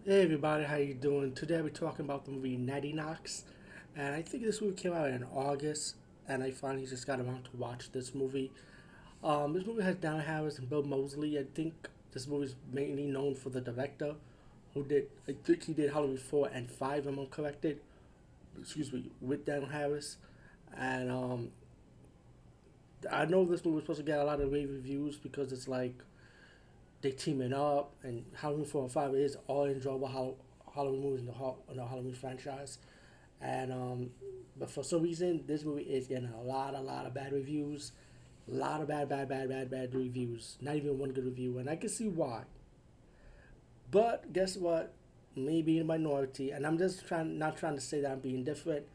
Hey everybody, how you doing? Today we're talking about the movie Natty, and I think this movie came out in August, and I finally just got around to watch this movie. This movie has Dan Harris and Bill Moseley. I think this movie is mainly known for the director, who did I think he did Halloween 4 and 5. If I'm corrected. Excuse me, with Dan Harris, and I know this movie was supposed to get a lot of rave reviews because it's like they teaming up, and Halloween 4 and 5 is all enjoyable Halloween movies in the Halloween franchise. And but for some reason, this movie is getting a lot of bad reviews, a lot of bad reviews. Not even one good review, and I can see why. But guess what? Me being a minority, and I'm just not trying to say that I'm being different.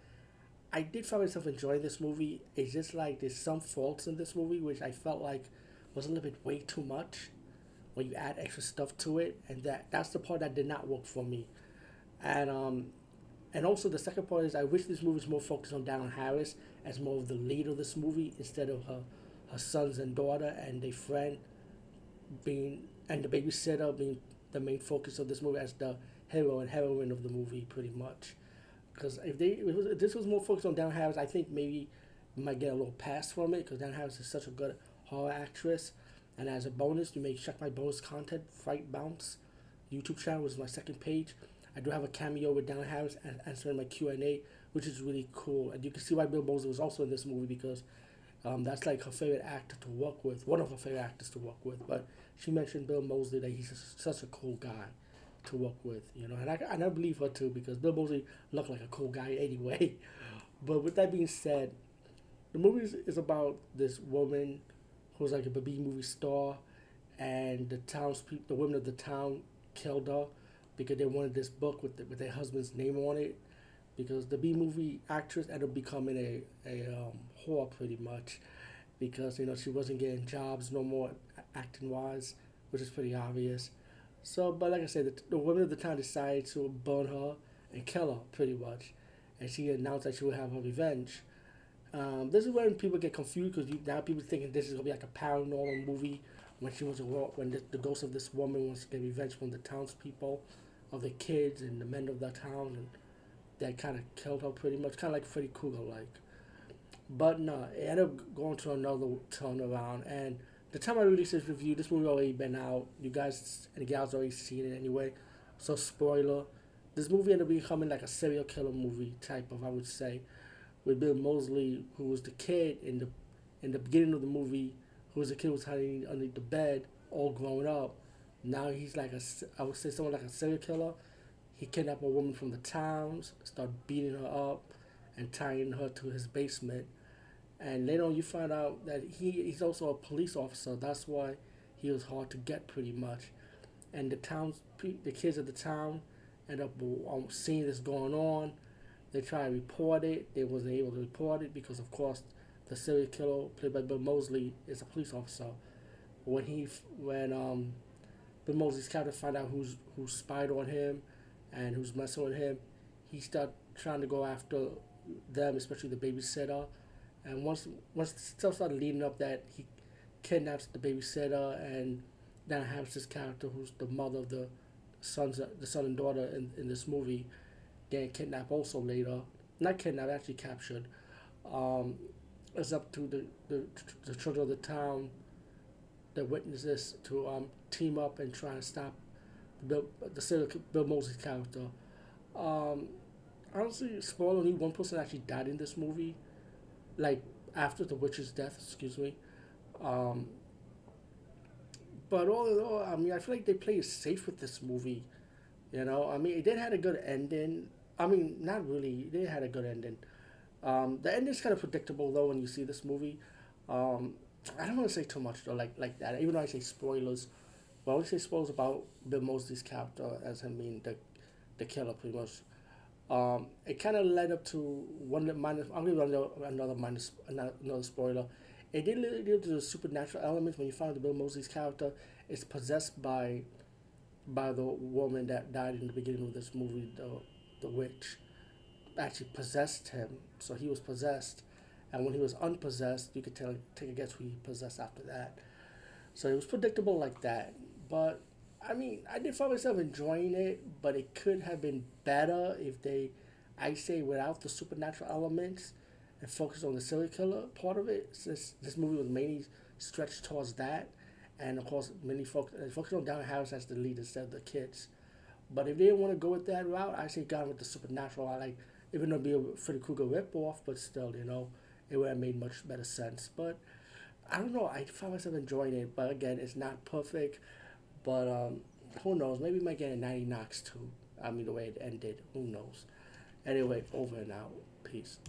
I did find myself enjoying this movie. It's just like there's some faults in this movie which I felt like was a little bit way too much when you add extra stuff to it, and that's the part that did not work for me. And and also the second part is I wish this movie was more focused on Dallin Harris as more of the lead of this movie instead of her sons and daughter and their friend being and the babysitter being the main focus of this movie as the hero and heroine of the movie pretty much. Because if this was more focused on Dan Harris, I think maybe we might get a little pass from it because Dan Harris is such a good horror actress. And as a bonus, you may check my bonus content, Fright Bounce YouTube channel, which is my second page. I do have a cameo with Dan Harris answering my Q&A, which is really cool. And you can see why Bill Moseley was also in this movie because that's like her favorite actor to work with, one of her favorite actors to work with. But she mentioned Bill Moseley that he's just such a cool guy to work with, and I believe her too because Bill Moseley looked like a cool guy anyway. But with that being said, the movie is about this woman who's like a B movie star, and the townspeople, the women of the town, killed her because they wanted this book with their husband's name on it. Because the B movie actress ended up becoming a whore pretty much, because she wasn't getting jobs no more acting wise, which is pretty obvious. So, but like I said, the women of the town decided to burn her and kill her pretty much, and she announced that she would have her revenge. This is when people get confused because now people thinking this is gonna be like a paranormal movie when she was a when the ghost of this woman wants to get revenge from the townspeople, of the kids and the men of the town, and that kind of killed her pretty much, kind of like Freddy Krueger like. But no, it ended up going to another turnaround. And the time I released this review, this movie already been out. You guys and the gals already seen it anyway. So spoiler, this movie ended up becoming like a serial killer movie type of, I would say, with Bill Moseley, who was the kid in the beginning of the movie, who was the kid who was hiding underneath the bed, all grown up. Now he's like I would say someone like a serial killer. He kidnapped a woman from the towns, started beating her up, and tying her to his basement. And later on, you find out that he's also a police officer. That's why he was hard to get, pretty much. And the kids of the town end up seeing this going on. They try to report it. They wasn't able to report it because, of course, the serial killer played by Bill Moseley is a police officer. When Bill Moseley's character find out who's spied on him and who's messing with him, he start trying to go after them, especially the babysitter. And once stuff started leading up that he kidnaps the babysitter, and then has this character who's the mother of the son and daughter in this movie, getting kidnapped also later. Not kidnapped, actually captured. Um, it's up to the children of the town, the witnesses, to team up and try and stop the serial Bill Moseley's character. Um, Honestly, spoiler: only one person actually died in this movie, like after the witch's death. Excuse me. Um, but all in all, I mean, I feel like they played it safe with this movie. I mean, it did had a good ending. I mean, not really. They had a good ending. The ending's kind of predictable though when you see this movie. Um, I don't want to say too much though, like that. Even though I say spoilers, but I only say spoilers about Bill Moseley's character as him being the killer, pretty much. It kind of led up to one minus. I'm gonna give another spoiler. It did lead to the supernatural elements when you find out Bill Moseley's character is possessed by the woman that died in the beginning of this movie, the witch actually possessed him. So he was possessed, and when he was unpossessed, you could take a guess who he possessed after that. So it was predictable like that, but I mean, I did find myself enjoying it, but it could have been better if they, I say, without the supernatural elements and focus on the serial killer part of it. Since this movie was mainly stretched towards that, and of course, many focus on Down Harris as the lead instead of the kids. But if they didn't want to go with that route, I say gone with the supernatural. I like, even though it'd be a Freddy Krueger ripoff, but still, it would have made much better sense. But I don't know. I found myself enjoying it, but again, it's not perfect. But who knows? Maybe we might get a 90 knocks too. I mean, the way it ended. Who knows? Anyway, over and out. Peace.